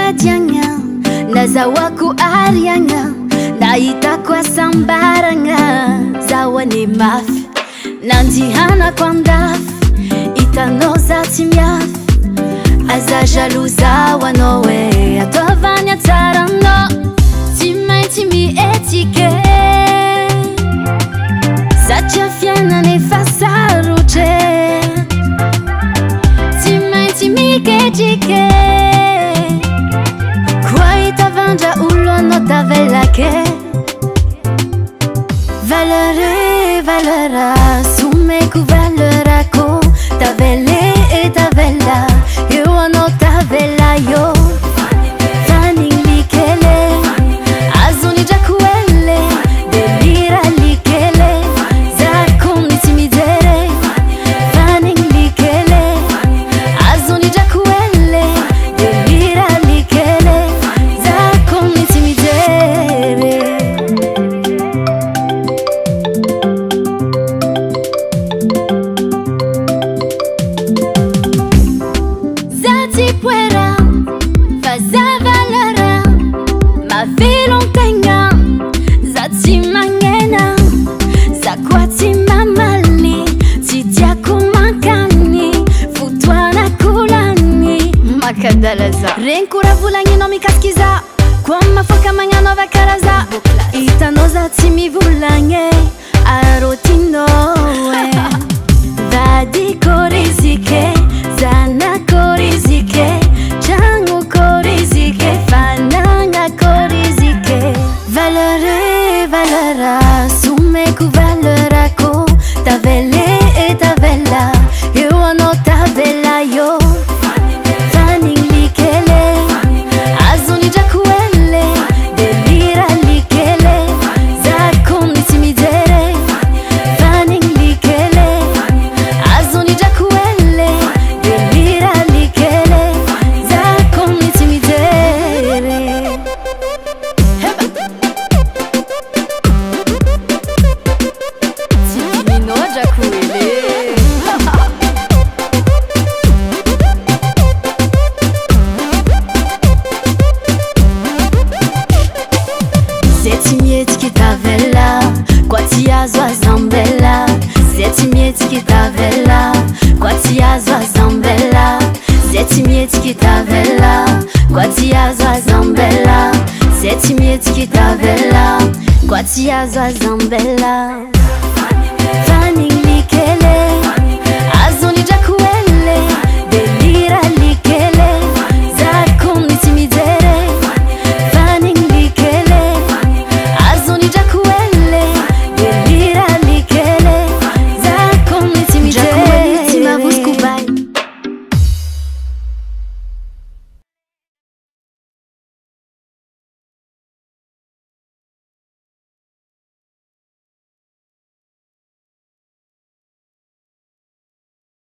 adiagna nazahoako ariagna nahitako asambaragna zaho any mafy nandihanako andafy hitanao za tsy miafy aza jaloux zaho anao hoe ataovany atsaranao tsy maintsy mietike satria fiainana efa sarotre tsy maintsy miketrike koa hitavandra olo anao tavelake valera someko valerako tavele e tavela eo anao tavela yo fanigny likele azony drako ele delira likele zakony tsy mijere fanigny likele azony drako ele delira likele zakony tsy mijere Puera, faza valera, ma vilontenga, za tsy magnena, za koa tsy mamali, tsy tiako makany, fotoana kolany, makadalaza. Renko raha volagninao mikasiky za, koa mafoka magnanova karaza, hitanao za tsy mivolagny, arô tinao vadiko rizike, zanako rizike, tragno rizike, fananako rizike. Valera, someko valerako tavele e tavela eo anao tavela yo fanigny likele azony drako ele delira likele zakony tsy mijere fanigny likele azony drako ele delira likele zakony tsy mijere tsy timinao drako ele zay tsy mihetiky tavela koa tsy azo azambela zay tsy mihetiky tavela koa tsy azo azambela zay tsy mihetiky tavela koa tsy azo azambela zay tsy mihetiky tavela koa tsy azo azambela